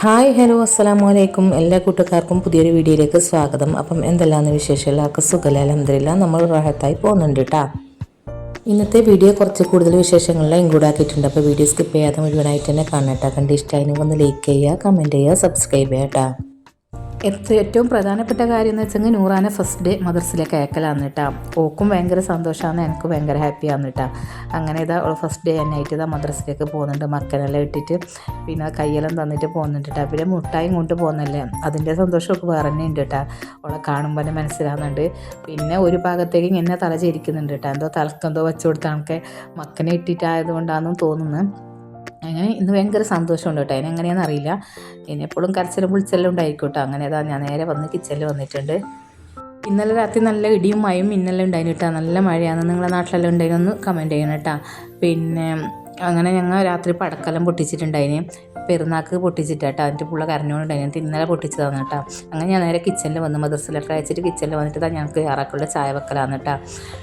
Hi hello അസ്സലാമു അലൈക്കും. എല്ലാ കൂട്ടുകാർക്കും പുതിയൊരു വീഡിയോയിലേക്ക് സ്വാഗതം. അപ്പം എന്തെല്ലാന്ന് വിശേഷം? എല്ലാവർക്കും സുഖമല്ല, അൽഹംദുലില്ലാ. നമ്മൾ റാഹത്തായി പോകുന്നുണ്ട് കേട്ടോ. ഇന്നത്തെ വീഡിയോ കുറച്ച് കൂടുതൽ വിശേഷങ്ങളെല്ലാം ഇൻക്ലൂഡ് ആക്കിയിട്ടുണ്ട്. അപ്പോൾ വീഡിയോ സ്കിപ്പ് ചെയ്യാതെ മുഴുവനായിട്ട് തന്നെ കാണട്ടോ. കണ്ട് ഇഷ്ടമായി ഒന്ന് ലൈക്ക് ചെയ്യുക, കമൻറ്റ് ചെയ്യുക, സബ്സ്ക്രൈബ് ചെയ്യുക കേട്ടോ. ഏറ്റവും പ്രധാനപ്പെട്ട കാര്യം എന്ന് വെച്ചെങ്കിൽ നൂറാനെ ഫസ്റ്റ് ഡേ മദർസിലേക്ക് അയക്കലാന്ന് കേട്ടോ. ഓക്കും ഭയങ്കര സന്തോഷമാണ്, എനിക്ക് ഭയങ്കര ഹാപ്പിയാന്ന് കേട്ടോ. അങ്ങനെ ഇതാ ഫസ്റ്റ് ഡേ എന്നായിട്ട് ഇതാ മദ്രസിലേക്ക് പോകുന്നുണ്ട്. മക്കനെല്ലാം ഇട്ടിട്ട് പിന്നെ കയ്യെല്ലാം തന്നിട്ട് പോകുന്നുണ്ട് കേട്ടോ. പിന്നെ മുട്ടായും കൊണ്ട് പോകുന്നല്ലേ, അതിൻ്റെ സന്തോഷമൊക്കെ വേറെ തന്നെ ഉണ്ട് കേട്ടോ. അവളെ കാണുമ്പോൾ തന്നെ മനസ്സിലാകുന്നുണ്ട്. പിന്നെ ഒരു ഭാഗത്തേക്ക് ഇങ്ങനെ തല ചിരിക്കുന്നുണ്ട് കേട്ടോ. എന്തോ തലക്കെന്തോ വെച്ച് കൊടുത്താണൊക്കെ മക്കനെ ഇട്ടിട്ടായതുകൊണ്ടാണെന്ന് തോന്നുന്നു. അങ്ങനെ ഇന്ന് ഭയങ്കര സന്തോഷമുണ്ട് കേട്ടോ. അതിനെങ്ങനെയാണെന്ന് അറിയില്ല. എപ്പോഴും കരച്ചിലും വിളിച്ചെല്ലാം ഉണ്ടായിരിക്കും. അങ്ങനെ അതാ ഞാൻ നേരെ വന്ന് കിച്ചണിൽ വന്നിട്ടുണ്ട്. ഇന്നലെ രാത്രി നല്ല ഇടിയും മഴയും മിന്നെല്ലാം ഉണ്ടായിരുന്നു കേട്ടോ. നല്ല മഴയാണ്. നിങ്ങളുടെ നാട്ടിലെല്ലാം ഉണ്ടായിരുന്നു കമൻറ്റ് ചെയ്യണം കേട്ടോ. പിന്നെ അങ്ങനെ ഞങ്ങൾ രാത്രി പടക്കെല്ലാം പൊട്ടിച്ചിട്ടുണ്ടായിന്. പെരുന്നാൾക്ക് പൊട്ടിച്ചിട്ടാട്ടോ. അതിൻ്റെ പുള്ള കരഞ്ഞോണ്ടായിരുന്നു. ഇന്നലെ പൊട്ടിച്ചതാണ് കേട്ടോ. അങ്ങനെ ഞാൻ നേരെ കിച്ചണിൽ വന്ന് മദ്രസയിലൊക്കെ അയച്ചിട്ട് കിച്ചണിൽ വന്നിട്ട് ഞങ്ങൾക്ക് ഇറക്കുള്ള ചായ വെക്കലാന്ന് കേട്ടോ.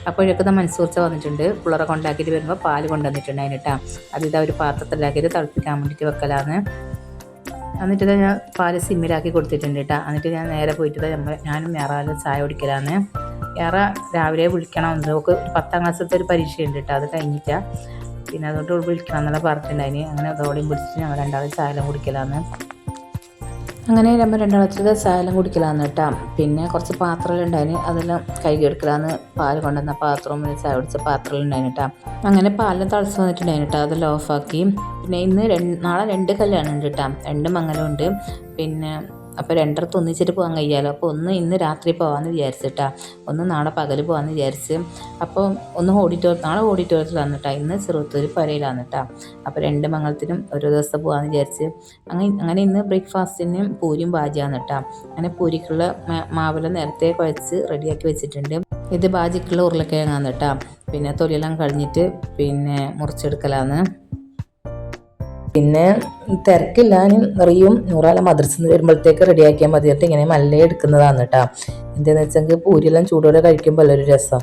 അപ്പോഴൊക്കെ മൻസൂർച്ച വന്നിട്ടുണ്ട്. പിള്ളേരെ കൊണ്ടാക്കിയിട്ട് വരുമ്പോൾ പാല് കൊണ്ടുവന്നിട്ടുണ്ടായിരുന്നു കേട്ടോ. അതിതാ ഒരു പാത്രത്തിലാക്കിയിട്ട് തിളപ്പിക്കാൻ വേണ്ടിയിട്ട് വെക്കലാന്ന്. എന്നിട്ട് ഞാൻ പാല് സിമ്മിലാക്കി കൊടുത്തിട്ടുണ്ട് കേട്ടോ. എന്നിട്ട് ഞാൻ നേരെ പോയിട്ട് ഞാനും ഞാറാലും ചായ കുടിക്കലാന്ന്. ഞാറ രാവിലെ വിളിക്കണം. നമുക്ക് 10ാം ക്ലാസ്സിലത്തെ ഒരു പരീക്ഷയുണ്ട് കേട്ടോ. അത് കഴിഞ്ഞിട്ടാണ്. പിന്നെ അതുകൊണ്ട് വിളിക്കണം എന്നുള്ള പറഞ്ഞിട്ടുണ്ടായിന്. അങ്ങനെ അതോടെയും വിളിച്ചിട്ട് ഞങ്ങൾ രണ്ടാളും ചായലും കുടിക്കലാന്ന്. അങ്ങനെ നമ്മൾ രണ്ടാളത്തെ ചായലും കുടിക്കലാന്ന് കേട്ടോ. പിന്നെ കുറച്ച് പാത്രമെല്ലാം ഉണ്ടായിന്, അതെല്ലാം കഴുകി എടുക്കലാന്ന്. പാല് കൊണ്ടുവന്ന പാത്രവും ചായ കുടിച്ച പാത്രമെല്ലാം ഉണ്ടായിന് കേട്ടോ. അങ്ങനെ പാലെല്ലാം തിളച്ച് വന്നിട്ടുണ്ടായിന് കേട്ടോ. അതെല്ലാം ഓഫാക്കി. പിന്നെ നാളെ 2 കല്യാണം ഉണ്ട് കേട്ടോ. 2 മംഗലം ഉണ്ട്. പിന്നെ അപ്പോൾ 2 ഒന്നിച്ചിട്ട് പോകാൻ കഴിയാലോ. അപ്പോൾ ഒന്ന് ഇന്ന് രാത്രി പോകാമെന്ന് വിചാരിച്ചിട്ടാ, ഒന്ന് നാളെ പകൽ പോകാമെന്ന് വിചാരിച്ച്. അപ്പോൾ ഒന്ന് നാളെ ഓഡിറ്റോറിയത്തിലാണ് കേട്ടോ. ഇന്ന് ചെറുത്തൂർ പരയിലാണ് കേട്ടോ. അപ്പോൾ 2 മംഗലത്തിനും ഓരോ ദിവസം പോകാമെന്ന് വിചാരിച്ച്. അങ്ങനെ ഇന്ന് ബ്രേക്ക്ഫാസ്റ്റിനും പൂരിയും ബാജിയാണ് കേട്ടോ. അങ്ങനെ പൂരിക്കുള്ള മാവെല്ലാം നേരത്തെ കുഴച്ച് റെഡിയാക്കി വെച്ചിട്ടുണ്ട്. ഇത് ബാജിക്കുള്ള ഉരുളക്കിഴങ്ങാണ് കേട്ടോ. പിന്നെ തൊലിയെല്ലാം കഴിഞ്ഞിട്ട് പിന്നെ മുറിച്ചെടുക്കലാന്ന്. പിന്നെ തിരക്കില്ലാനും റിയും നൂറാല മദ്രസയിൽ നിന്ന് വരുമ്പോഴത്തേക്ക് റെഡിയാക്കിയാൽ മതിയിട്ട് ഇങ്ങനെ മല്ല എടുക്കുന്നതാണ് കേട്ടോ. എന്താണെന്ന് വെച്ചെങ്കിൽ പൂരിയെല്ലാം ചൂടോടെ കഴിക്കുമ്പോൾ ഒരു രസം.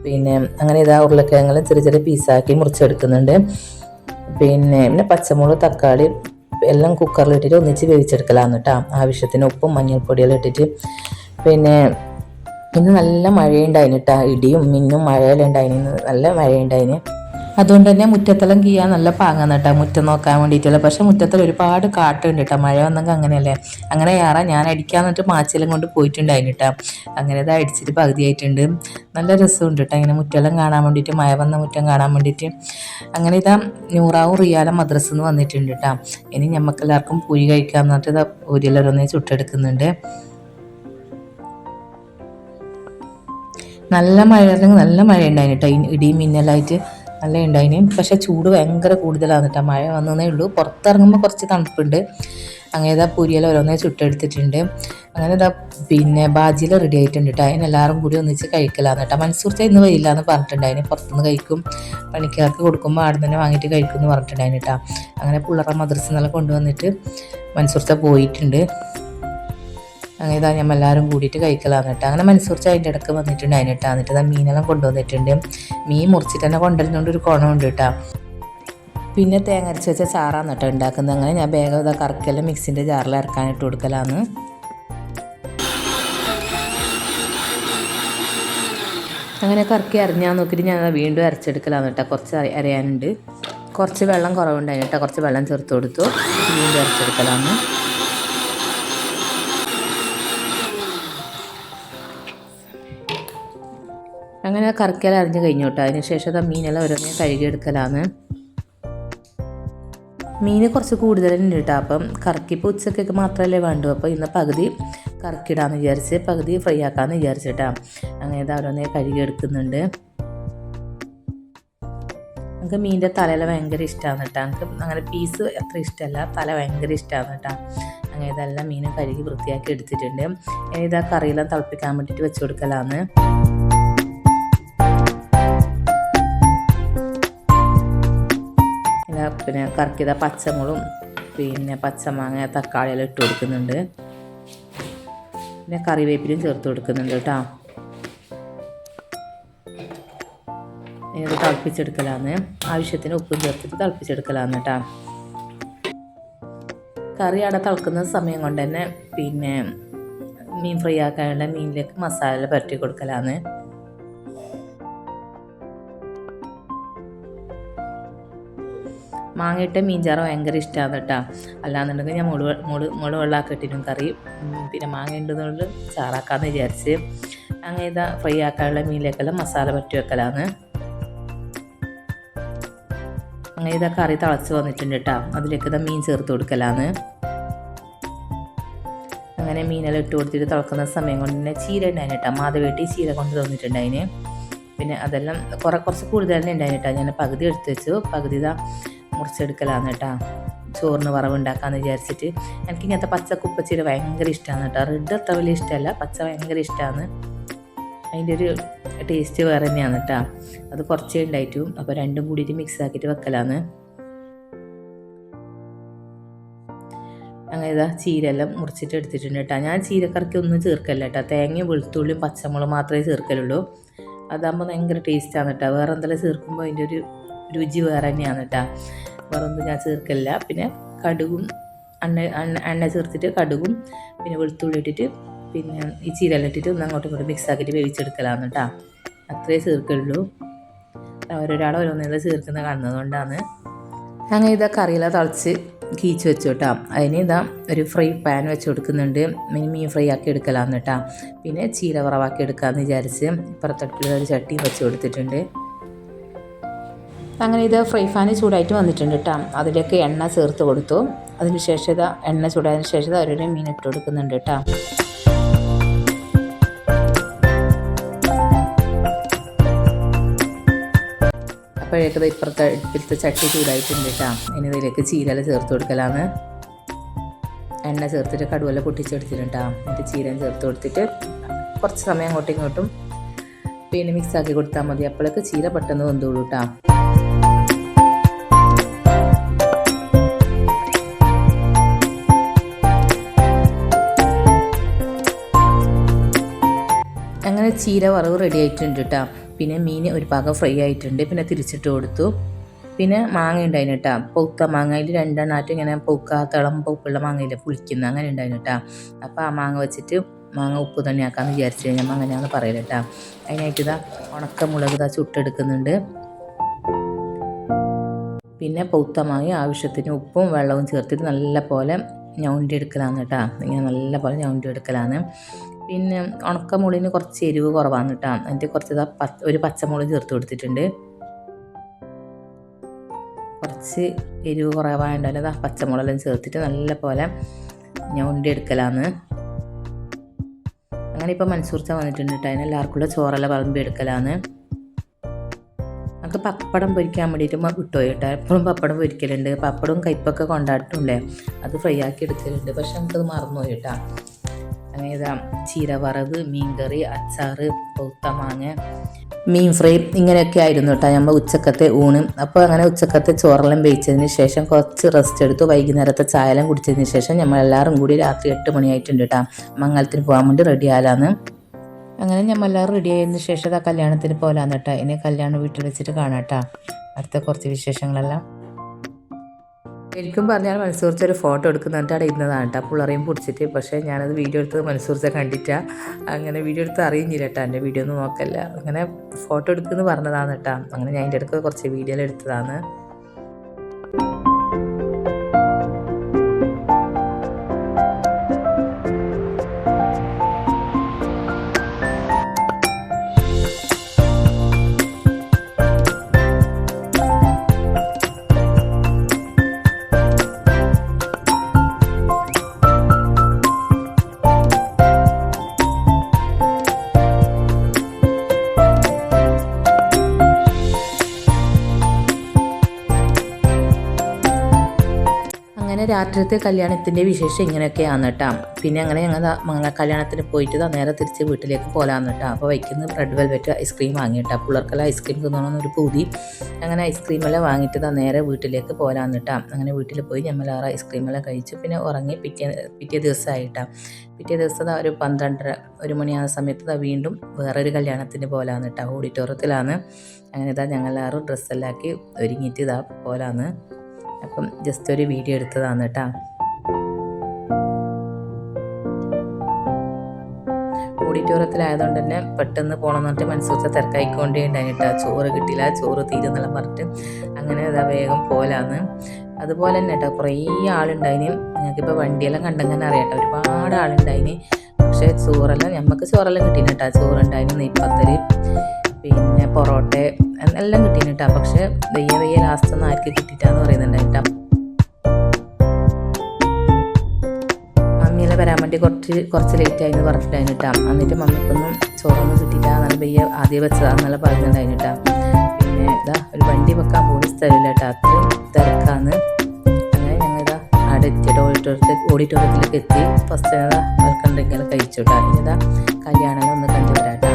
പിന്നെ അങ്ങനെ ഇതാ ഉരുളക്കിഴങ്ങെല്ലാം ചെറിയ ചെറിയ പീസാക്കി മുറിച്ചെടുക്കുന്നുണ്ട്. പിന്നെ പച്ചമുളക്, തക്കാളി എല്ലാം കുക്കറിലിട്ടിട്ട് ഒന്നിച്ച് വേവിച്ചെടുക്കലാന്ന് കേട്ടോ. ആവശ്യത്തിന് ഉപ്പും മഞ്ഞൾപ്പൊടിയെല്ലാം ഇട്ടിട്ട്. പിന്നെ ഇന്ന് നല്ല മഴയുണ്ടായിന് കേട്ടോ. ഇടിയും മിന്നും മഴയെല്ലാം ഉണ്ടായിന്. നല്ല മഴയുണ്ടായിന്. അതുകൊണ്ട് തന്നെ മുറ്റത്തെല്ലാം കീയാൻ നല്ല പാങ്ങാന്ന് കേട്ടോ. മുറ്റം നോക്കാൻ വേണ്ടിയിട്ടുള്ള. പക്ഷേ മുറ്റത്തിൽ ഒരുപാട് കാട്ടുണ്ട് കേട്ടോ. മഴ വന്നെങ്കിൽ അങ്ങനെയല്ലേ. അങ്ങനെ ഞാൻ അടിക്കാൻ എന്നിട്ട് മാച്ചെല്ലാം കൊണ്ട് പോയിട്ടുണ്ടായിരുന്നു കേട്ടോ. അങ്ങനെ ഇത് അടിച്ചിട്ട് പകുതിയായിട്ടുണ്ട്. നല്ല രസമുണ്ട് കേട്ടോ. ഇങ്ങനെ മുറ്റെല്ലാം കാണാൻ വേണ്ടിയിട്ട്, മഴ വന്ന മുറ്റം കാണാൻ വേണ്ടിയിട്ട്. അങ്ങനെ ഇതാ നൂറാവും റിയാലും മദ്രസയിൽ നിന്ന് വന്നിട്ടുണ്ട് കേട്ടോ. ഇനി ഞമ്മക്കെല്ലാവർക്കും പൂരി കഴിക്കാൻ എന്നിട്ട് ഇതാ പൂരിയെല്ലാം ചുട്ടെടുക്കുന്നുണ്ട്. നല്ല മഴ ഉണ്ടായിരുന്നു കേട്ടോ. ഇടിയും മിന്നലായിട്ട് നല്ല ഉണ്ടായിന്. പക്ഷേ ചൂട് ഭയങ്കര കൂടുതലാണ് കേട്ടോ. മഴ വന്നതേ ഉള്ളൂ. പുറത്തിറങ്ങുമ്പോൾ കുറച്ച് തണുപ്പുണ്ട്. അങ്ങനെ ഇതാ പൂരിയെല്ലാം ഓരോന്നേ ചുട്ടെടുത്തിട്ടുണ്ട്. അങ്ങനെ ഇതാ പിന്നെ ബാജിയെല്ലാം റെഡി ആയിട്ടുണ്ട് കേട്ടോ. അതിനെല്ലാവരും കൂടി ഒന്നിച്ച് കഴിക്കലാന്ന് കേട്ടോ. മൻസൂർച്ച ഇന്ന് വരില്ല എന്ന് പറഞ്ഞിട്ടുണ്ടായിന്. പുറത്തുനിന്ന് കഴിക്കും, പണിക്കാർക്ക് കൊടുക്കുമ്പോൾ അവിടെ തന്നെ വാങ്ങിയിട്ട് കഴിക്കും എന്ന് പറഞ്ഞിട്ടുണ്ടായിന് കേട്ടോ. അങ്ങനെ പിള്ളേരെ മദ്രസയിൽ നിന്നെല്ലാം കൊണ്ടുവന്നിട്ട് മൻസൂർച്ച പോയിട്ടുണ്ട്. അങ്ങനെ ഇതാ ഞമ്മ എല്ലാവരും കൂടിയിട്ട് കഴിക്കലാന്ന് കേട്ടോ. അങ്ങനെ മൻസൂർച്ച അതിൻ്റെ ഇടയ്ക്ക് വന്നിട്ടുണ്ടായിന് കേട്ടോ. എന്നിട്ട് ഇതാ മീനെല്ലാം കൊണ്ടുവന്നിട്ടുണ്ട്. മീൻ മുറിച്ചിട്ട് തന്നെ കൊണ്ടുവരുന്നതുകൊണ്ട് ഒരു കുണമുണ്ട് കേട്ടോ. പിന്നെ തേങ്ങ അരച്ച് വെച്ച ചാറാന്ന് കേട്ടോ ഉണ്ടാക്കുന്നത്. അങ്ങനെ ഞാൻ വേഗം ഇതാ കറക്കെല്ലാം മിക്സിൻ്റെ ജാറിൽ ഇറക്കാനിട്ട് കൊടുക്കലാന്ന്. അങ്ങനെ കറക്കി അരിഞ്ഞാൽ നോക്കിയിട്ട് ഞാൻ വീണ്ടും അരച്ചെടുക്കലാന്ന് കേട്ടോ. കുറച്ച് അരയാനുണ്ട്. കുറച്ച് വെള്ളം കുറവുണ്ടായിന് കേട്ടോ. കുറച്ച് വെള്ളം ചേർത്ത് കൊടുത്തു. വീണ്ടും അരച്ചെടുക്കലാന്ന്. അങ്ങനെ കറക്കിയാൽ അരിഞ്ഞ് കഴിഞ്ഞു കേട്ടോ. അതിന് ശേഷം മീനെല്ലാം ഓരോന്നേ കഴുകിയെടുക്കലാന്ന്. മീൻ കുറച്ച് കൂടുതലുണ്ട് കേട്ടോ. അപ്പം കറക്കിപ്പോൾ ഉച്ചക്കൊക്കെ മാത്രമല്ലേ വേണ്ടൂ. അപ്പോൾ ഇന്ന് പകുതി കറക്കിടാമെന്ന് വിചാരിച്ച്, പകുതി ഫ്രൈ ആക്കാമെന്ന് വിചാരിച്ചിട്ടാ. അങ്ങനെ ഇത് ഓരോന്നേ കഴുകിയെടുക്കുന്നുണ്ട്. എനിക്ക് മീനിൻ്റെ തലയിൽ ഭയങ്കര ഇഷ്ടമാണ് കേട്ടോ. എനിക്ക് അങ്ങനെ പീസ് അത്ര ഇഷ്ടമല്ല, തല ഭയങ്കര ഇഷ്ടമാണ് കേട്ടോ. അങ്ങനെ ഇതെല്ലാം മീനും കഴുകി വൃത്തിയാക്കി എടുത്തിട്ടുണ്ട്. ഇതാ കറിയെല്ലാം തിളപ്പിക്കാൻ വേണ്ടിയിട്ട് വെച്ച് കൊടുക്കലാന്ന്. പിന്നെ കറക്കിയത പച്ചമുളകും പിന്നെ പച്ചമാങ്ങ തക്കാളിയെല്ലാം ഇട്ട് കൊടുക്കുന്നുണ്ട്. പിന്നെ കറിവേപ്പിലും ചേർത്ത് കൊടുക്കുന്നുണ്ട് കേട്ടോ. ഇത് തിളപ്പിച്ചെടുക്കലാന്ന്. ആവശ്യത്തിന് ഉപ്പും ചേർത്തിട്ട് തിളപ്പിച്ചെടുക്കലാന്ന് കേട്ടോ. കറി അവിടെ തിളക്കുന്ന സമയം കൊണ്ട് തന്നെ പിന്നെ മീൻ ഫ്രൈ ആക്കാനുള്ള മീനിലേക്ക് മസാല പുരട്ടി കൊടുക്കലാന്ന്. മാങ്ങയിട്ട മീൻചാറ് ഭയങ്കര ഇഷ്ടമാണ് കേട്ടോ. അല്ലാന്നുണ്ടെങ്കിൽ ഞാൻ മുളക് വെള്ളമൊക്കെ ഇട്ടിട്ടും കറി, പിന്നെ മാങ്ങ ഉണ്ടെന്നുകൊണ്ട് ചാറാക്കാമെന്ന് വിചാരിച്ച് അങ്ങനെ ഇതാ ഫ്രൈ ആക്കാനുള്ള മീനിലേക്കെല്ലാം മസാല പറ്റി വെക്കലാന്ന്. അങ്ങനെ ഇതാ കറി തിളച്ച് വന്നിട്ടുണ്ട് കേട്ടോ. അതിലേക്ക് ഇതാ മീൻ ചേർത്ത് കൊടുക്കലാന്ന്. അങ്ങനെ മീനെല്ലാം ഇട്ട് കൊടുത്തിട്ട് തിളക്കുന്ന സമയം കൊണ്ട് തന്നെ ചീര ഉണ്ടായിരുന്നു കേട്ടോ. മാധവേട്ടി ചീര കൊണ്ട് തന്നിട്ടുണ്ടായിന്. പിന്നെ അതെല്ലാം കുറച്ച് കൂടുതൽ തന്നെ ഉണ്ടായിരുന്നു കേട്ടോ. ഞാൻ പകുതി എടുത്ത് വെച്ചു, പകുതി ഇതാ മുറിച്ചെടുക്കലാന്ന് കേട്ടോ. ചോറിന് വറവുണ്ടാക്കാമെന്ന് വിചാരിച്ചിട്ട്. എനിക്ക് ഇങ്ങനത്തെ പച്ച കുപ്പച്ചീര ഭയങ്കര ഇഷ്ടമാണ് കേട്ടോ. റെഡ് അത്ര വലിയ ഇഷ്ടമല്ല, പച്ച ഭയങ്കര ഇഷ്ടമാണ്. അതിൻ്റെ ഒരു ടേസ്റ്റ് വേറെ തന്നെയാണ് കേട്ടോ. അത് കുറച്ചേ ഉണ്ടായിട്ടും. അപ്പോൾ രണ്ടും കൂടിയിട്ട് മിക്സ് ആക്കിയിട്ട് വെക്കലാന്ന്. അങ്ങനെ ഇതാ ചീരെല്ലാം മുറിച്ചിട്ട് എടുത്തിട്ടുണ്ട് കേട്ടോ. ഞാൻ ചീരക്കറിക്ക് ഒന്നും ചേർക്കല്ല കേട്ടോ. തേങ്ങയും വെളുത്തുള്ളിയും പച്ചമുളകും മാത്രമേ ചേർക്കലുള്ളൂ. അതാകുമ്പോൾ ഭയങ്കര ടേസ്റ്റാണ് കേട്ടോ. വേറെ എന്തെല്ലാം ചേർക്കുമ്പോൾ അതിൻ്റെ ഒരു രുചി വേറെ തന്നെയാണ് കേട്ടോ. വേറെ ഒന്നും ഞാൻ ചേർക്കലില്ല. പിന്നെ കടുകും എണ്ണ ചേർത്തിട്ട് കടുകും പിന്നെ വെളുത്തുള്ളി ഇട്ടിട്ട് പിന്നെ ഈ ചീരെല്ലാം ഇട്ടിട്ട് ഒന്ന് അങ്ങോട്ടും ഇങ്ങോട്ടും മിക്സ് ആക്കിയിട്ട് വേവിച്ചെടുക്കലാന്ന് കേട്ടോ. അത്രേ ചേർക്കുള്ളൂ. ഓരോരാൾ ഓരോന്നെല്ലാം ചേർക്കുന്ന കാണുന്നതുകൊണ്ടാണ്. അങ്ങനെ ഇതാ കറിയെല്ലാം തിളച്ച് കീച്ച് വെച്ചു കേട്ടോ. അതിന് ഇതാ ഒരു ഫ്രൈ പാൻ വെച്ച് കൊടുക്കുന്നുണ്ട്. മീൻ ഫ്രൈ ആക്കി എടുക്കലാന്ന് കേട്ടോ. പിന്നെ ചീര വറവാക്കി എടുക്കാമെന്ന് വിചാരിച്ച് ഇപ്പുറത്തട്ടിൽ ഒരു ചട്ടി വെച്ച് കൊടുത്തിട്ടുണ്ട്. അങ്ങനെ ഇത് ഫ്രൈ പാന് ചൂടായിട്ട് വന്നിട്ടുണ്ട് കേട്ടോ. അതിലേക്ക് എണ്ണ ചേർത്ത് കൊടുത്തു. അതിന് ശേഷം ഇതാ എണ്ണ ചൂടായതിന് ശേഷം അവരുടെ മീൻ ഇട്ട് കൊടുക്കുന്നുണ്ട് കേട്ടോ. അപ്പോഴേക്കത് ഇപ്പുറത്തെ ചട്ടി ചൂടായിട്ടുണ്ട് കേട്ടോ. ഇനി ഇതിലേക്ക് ചീരല ചേർത്ത് കൊടുക്കലാന്ന്. എണ്ണ ചേർത്തിട്ട് കടുവെല്ലാം പൊട്ടിച്ചെടുത്തിട്ടുണ്ട് കേട്ടോ. എന്നിട്ട് ചീരൻ ചേർത്ത് കൊടുത്തിട്ട് കുറച്ച് സമയം അങ്ങോട്ടും ഇങ്ങോട്ടും പിന്നെ മിക്സ് ആക്കി കൊടുത്താൽ മതി. അപ്പോഴേക്ക് ചീര പെട്ടെന്ന് വെന്തോളൂ കേട്ടോ. അങ്ങനെ ചീര വറവ് റെഡി ആയിട്ടുണ്ട് കേട്ടോ. പിന്നെ മീൻ ഒരു പാകം ഫ്രൈ ആയിട്ടുണ്ട്. പിന്നെ തിരിച്ചിട്ട് കൊടുത്തു. പിന്നെ മാങ്ങ ഉണ്ടായിരുന്നു കേട്ടോ. പൗത്ത മാങ്ങയിൽ രണ്ടെണ്ണായിട്ട് ഇങ്ങനെ പൗക്കാത്തളം പൗപ്പുള്ള മാങ്ങയില്ല പുളിക്കുന്ന അങ്ങനെ ഉണ്ടായിരുന്നു കേട്ടോ. അപ്പോൾ ആ മാങ്ങ വെച്ചിട്ട് മാങ്ങ ഉപ്പ് തന്നെ ആക്കാമെന്ന് വിചാരിച്ചു കഴിഞ്ഞാൽ അങ്ങനെയാണെന്ന് പറയല കേട്ടോ. അതിനായിട്ട് ഇതാ ഉണക്കമുളക് ഇതാ ചുട്ടെടുക്കുന്നുണ്ട്. പിന്നെ പൗത്ത മാങ്ങ ആവശ്യത്തിന് ഉപ്പും വെള്ളവും ചേർത്തിട്ട് നല്ല പോലെ ഞൗണ്ടി എടുക്കലാന്ന് കേട്ടോ. ഇങ്ങനെ നല്ല പോലെ ഞൗണ്ടി എടുക്കലാന്ന്. പിന്നെ ഉണക്കമുളകിന് കുറച്ച് എരിവ് കുറവാണ് കേട്ടോ. എന്നിട്ട് കുറച്ച് ഒരു പച്ചമുളക് ചേർത്ത് കൊടുത്തിട്ടുണ്ട്. കുറച്ച് എരിവ് കുറവായതുകൊണ്ട് പച്ചമുളകെല്ലാം ചേർത്തിട്ട് നല്ല പോലെ ഞൗണ്ടി എടുക്കലാന്ന്. അങ്ങനെ ഇപ്പോൾ മൻസൂർച്ച വന്നിട്ടുണ്ട് കേട്ടോ. അതിനെല്ലാവർക്കുള്ള ചോറെല്ലാം വിളമ്പി എടുക്കലാന്ന്. നമുക്ക് പപ്പടം പൊരിക്കാൻ വേണ്ടിയിട്ട് വിട്ടുപോയി കേട്ടോ. എപ്പോഴും പപ്പടം പൊരിക്കലുണ്ട്. പപ്പടവും കയ്പ്പൊക്കെ കൊണ്ടാട്ടുണ്ടേ, അത് ഫ്രൈ ആക്കി എടുക്കലുണ്ട്. പക്ഷെ നമുക്കത് മറന്നുപോയി കേട്ടോ. അങ്ങനെ ഇതാ ചീര വറവ്, മീൻകറി, അച്ചാറ്, പൗത്ത മാങ്ങ, മീൻ ഫ്രൈ ഇങ്ങനെയൊക്കെ ആയിരുന്നു കേട്ടോ നമ്മൾ ഉച്ചക്കത്തെ ഊണ്. അപ്പോൾ അങ്ങനെ ഉച്ചക്കത്തെ ചോറെല്ലാം വേവിച്ചതിന് ശേഷം കുറച്ച് റെസ്റ്റ് എടുത്തു. വൈകുന്നേരത്തെ ചായയെല്ലാം കുടിച്ചതിന് ശേഷം നമ്മളെല്ലാവരും കൂടി രാത്രി 8 മണിയായിട്ടുണ്ട് കേട്ടോ. മംഗലത്തിന് പോകാൻ വേണ്ടി റെഡി ആയാലാന്ന്. അങ്ങനെ നമ്മളെല്ലാവരും റെഡി ആയതിന് ശേഷം ആ കല്യാണത്തിന് പോലാന്ന് കേട്ടോ. ഇനി കല്യാണം വീട്ടിൽ വെച്ചിട്ട് കാണാം കേട്ടോ. അടുത്ത കുറച്ച് വിശേഷങ്ങളെല്ലാം ശരിക്കും പറഞ്ഞാൽ മൻസൂർച്ച ഒരു ഫോട്ടോ എടുക്കുന്നിട്ട് അവിടെ ഇരുന്നതാണ് കേട്ടോ. പുള്ളറയും പിടിച്ചിട്ട്. പക്ഷേ ഞാനത് വീഡിയോ എടുത്തത് മൻസൂർച്ച കണ്ടിട്ടാണ്. അങ്ങനെ വീഡിയോ എടുത്ത് അറിയുന്നില്ല കേട്ടോ. എൻ്റെ വീഡിയോ ഒന്നും നോക്കല്ല. അങ്ങനെ ഫോട്ടോ എടുക്കുമെന്ന് പറഞ്ഞതാണ് കേട്ടോ. അങ്ങനെ ഞാൻ എൻ്റെ അടുത്ത് കുറച്ച് വീഡിയോ എടുത്തതാണ്. രാത്രിത്തെ കല്യാണത്തിൻ്റെ വിശേഷം ഇങ്ങനെയൊക്കെയാണ് കേട്ടോ. പിന്നെ അങ്ങനെ ഞങ്ങൾ കല്യാണത്തിന് പോയിട്ട് നേരെ തിരിച്ച് വീട്ടിലേക്ക് പോകാമെന്ന് കേട്ടോ. അപ്പോൾ വയ്ക്കുന്ന ബ്രെഡ് വെൽവെറ്റ് ഐസ്ക്രീം വാങ്ങിയിട്ടാ. പിള്ളേർക്കെല്ലാം ഐസ്ക്രീം തിന്നണമെന്നൊരു പൂതി. അങ്ങനെ ഐസ്ക്രീമെല്ലാം വാങ്ങിയിട്ട് നേരെ വീട്ടിലേക്ക് പോകാമെന്ന് കേട്ടോ. അങ്ങനെ വീട്ടിൽ പോയി ഞമ്മളാറ് ഐസ്ക്രീമെല്ലാം കഴിച്ചു. പിന്നെ ഉറങ്ങി പിറ്റേ ദിവസമായിട്ടാണ്. പിറ്റേ ദിവസം ഒരു 12:30 1 മണിയാകുന്ന സമയത്ത് വീണ്ടും വേറൊരു കല്യാണത്തിന് പോകാമെന്ന് കേട്ടോ. ഓഡിറ്റോറിയത്തിലാണ്. അങ്ങനെ ഞങ്ങളെല്ലാവരും ഡ്രസ്സെല്ലാം ആക്കി ഒരുങ്ങിയിട്ട് പോകാമെന്ന്. അപ്പം ജസ്റ്റ് ഒരു വീഡിയോ എടുത്തതാണ് കേട്ടോ. ഓഡിറ്റോറിയത്തിലായതുകൊണ്ട് തന്നെ പെട്ടെന്ന് പോകണമെന്ന് പറഞ്ഞിട്ട് മനസ്സൂർച്ച തിരക്കായിക്കൊണ്ടേ ഉണ്ടായിട്ടാ. ചോറ് കിട്ടില്ല, ചോറ് തീരുന്നെല്ലാം പറഞ്ഞിട്ട് അങ്ങനെ വേഗം പോലാന്ന്. അതുപോലെ തന്നെ കേട്ടോ കുറേ ആളുണ്ടായിന്. ഞങ്ങൾക്കിപ്പോൾ വണ്ടിയെല്ലാം കണ്ടെങ്കിൽ അറിയാം കേട്ടോ, ഒരുപാട് ആളുണ്ടായിന്. പക്ഷേ നമുക്ക് ചോറെല്ലാം കിട്ടീന് കേട്ടോ. ചോറുണ്ടായിന്, നെയ്പ്പത്തല്, പിന്നെ പൊറോട്ട എല്ലാം കിട്ടീന് കേട്ടോ. പക്ഷെ വെയ്യ ലാസ്റ്റ് ഒന്നും ആർക്ക് കിട്ടിയിട്ടാന്ന് പറയുന്നുണ്ടായി കേട്ടോ. മമ്മിയെല്ലാം വരാൻ വേണ്ടി കുറച്ച് ലേറ്റ് ആയിന്ന് പറഞ്ഞിട്ടുണ്ടായിരുന്നു കേട്ടോ. എന്നിട്ട് മമ്മിക്കൊന്നും ചോറൊന്നും കിട്ടിയില്ല, നല്ല വെയ്യ ആദ്യം വെച്ചതാണെന്നല്ല പറയുന്നുണ്ടായിരുന്നു കേട്ടോ. പിന്നെ ഒരു വണ്ടി വെക്കാൻ പോലും സ്ഥലമില്ല കേട്ടോ, അത്രയും തിരക്കാന്ന്. അങ്ങനെ ഞങ്ങൾ അവിടെ എത്തിയിട്ട് ഓഡിറ്റോറിയത്തിലേക്ക് എത്തി. ഫസ്റ്റ് വെൽക്കം ഡ്രിങ്കെല്ലാം കഴിച്ചു കേട്ടോ. ഇനി കല്യാണം ഒന്ന് കണ്ടുവരാം കേട്ടോ.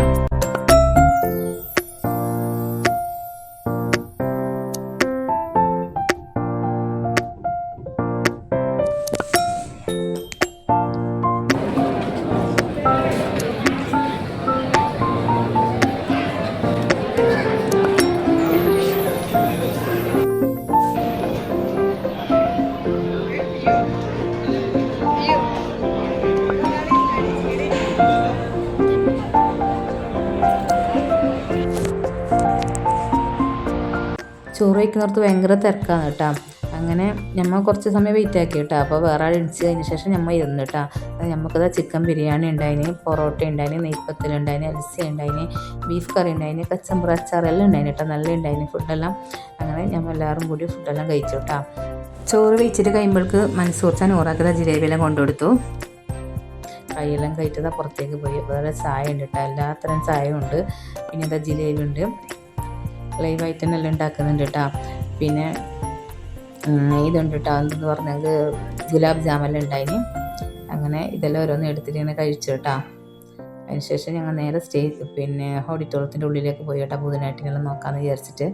ചോറ് വയ്ക്കുന്നിടത്ത് ഭയങ്കര തിരക്കാണ് കേട്ടോ. അങ്ങനെ നമ്മൾ കുറച്ച് സമയം വെയിറ്റ് ആക്കി കേട്ടോ. അപ്പോൾ വേറെ ആൾ എണിച്ച് കഴിഞ്ഞ ശേഷം നമ്മൾ ഇരുന്ന് കേട്ടോ. നമുക്കത് ചിക്കൻ ബിരിയാണി ഉണ്ടായിന്, പൊറോട്ട ഉണ്ടായിന്, നെയ്പ്പത്തലുണ്ടായിന്, അൽസി ഉണ്ടായിന്, ബീഫ് കറി ഉണ്ടായിന്, കച്ചമ്പറ അച്ചാറെല്ലാം ഉണ്ടായിന് കേട്ടോ. നല്ല ഉണ്ടായിന് ഫുഡെല്ലാം. അങ്ങനെ നമ്മൾ എല്ലാവരും കൂടി ഫുഡെല്ലാം കഴിച്ചു കേട്ടോ. ചോറ് വെച്ചിട്ട് കഴിയുമ്പോൾക്ക് മനസ്സൂർച്ച നൂറാക്കുന്ന ജിലേബിയെല്ലാം കൊണ്ടുകൊടുത്തു. കൈയെല്ലാം കഴിച്ചതാ പുറത്തേക്ക് പോയി. വേറെ ചായ ഉണ്ട് കേട്ടോ, എല്ലാത്തരം ചായ ഉണ്ട്. പിന്നെ ജിലേബി ഉണ്ട്, ലൈവായിട്ട് തന്നെ എല്ലാം ഉണ്ടാക്കുന്നുണ്ട് കേട്ടോ. പിന്നെ ഇതുണ്ട് കേട്ടോ, എന്തെന്ന് പറഞ്ഞാൽ ഗുലാബ് ജാമെല്ലാം ഉണ്ടായിന്. അങ്ങനെ ഇതെല്ലാം ഓരോന്ന് എടുത്തിട്ട് ഇങ്ങനെ കഴിച്ചു കേട്ടോ. അതിനുശേഷം ഞങ്ങൾ നേരെ പിന്നെ ഓഡിറ്റോറിയത്തിൻ്റെ ഉള്ളിലേക്ക് പോയി കേട്ടോ, ബുധനായിട്ടിനെല്ലാം നോക്കാമെന്ന് വിചാരിച്ചിട്ട്.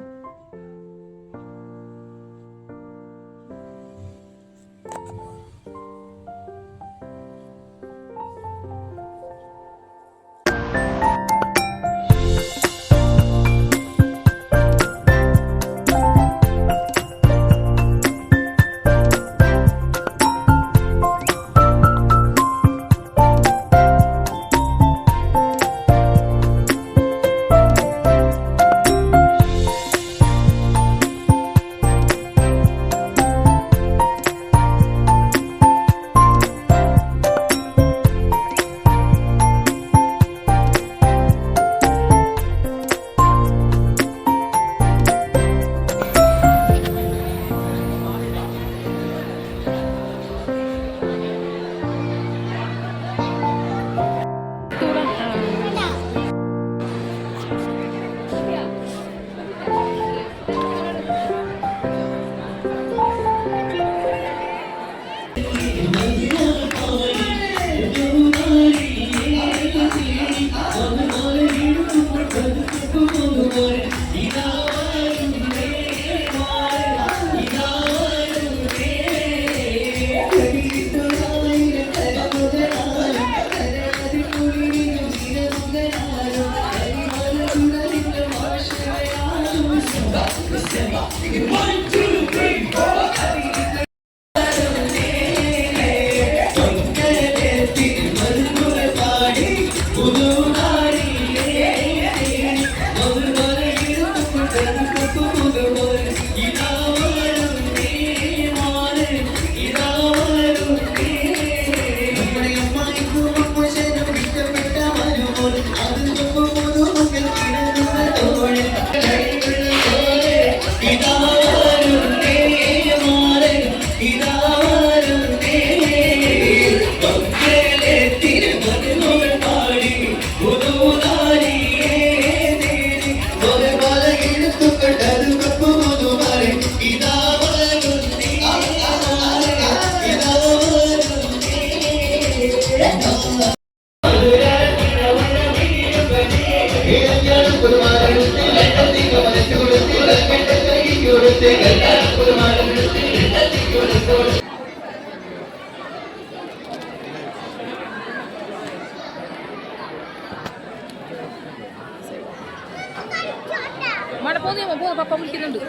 പപ്പ വിളിക്കുന്നുണ്ട്.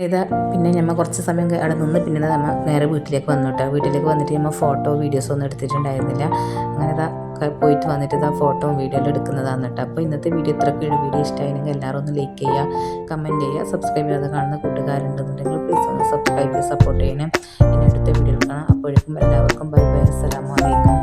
ഇതാ പിന്നെ നമ്മൾ കുറച്ച് സമയം അവിടെ നിന്ന് പിന്നെ നമ്മൾ നേരെ വീട്ടിലേക്ക് വന്നു കേട്ടോ. വീട്ടിലേക്ക് വന്നിട്ട് നമ്മൾ ഫോട്ടോ വീഡിയോസോ ഒന്നും എടുത്തിട്ടുണ്ടായിരുന്നില്ല. അങ്ങനെ ഇതാ പോയിട്ട് വന്നിട്ട് ആ ഫോട്ടോയും വീഡിയോ എടുക്കുന്നതാണ് കേട്ടോ. അപ്പോൾ ഇന്നത്തെ വീഡിയോ ഇത്രയൊക്കെയുള്ള വീഡിയോ ഇഷ്ടമായിരുന്നെങ്കിൽ എല്ലാവരും ഒന്ന് ലൈക്ക് ചെയ്യുക, കമൻറ്റ് ചെയ്യുക, സബ്സ്ക്രൈബ് ചെയ്യാതെ കാണുന്ന കൂട്ടുകാരുണ്ടെന്നുണ്ടെങ്കിൽ പ്ലീസ് ഒന്ന് സബ്സ്ക്രൈബ് ചെയ്ത് സപ്പോർട്ട് ചെയ്യണേ. ഇനി അടുത്ത വീഡിയോയിൽ കാണാം. അപ്പോഴേക്കും എല്ലാവർക്കും ബൈ ബൈ, അസ്സലാമു അലൈക്കും.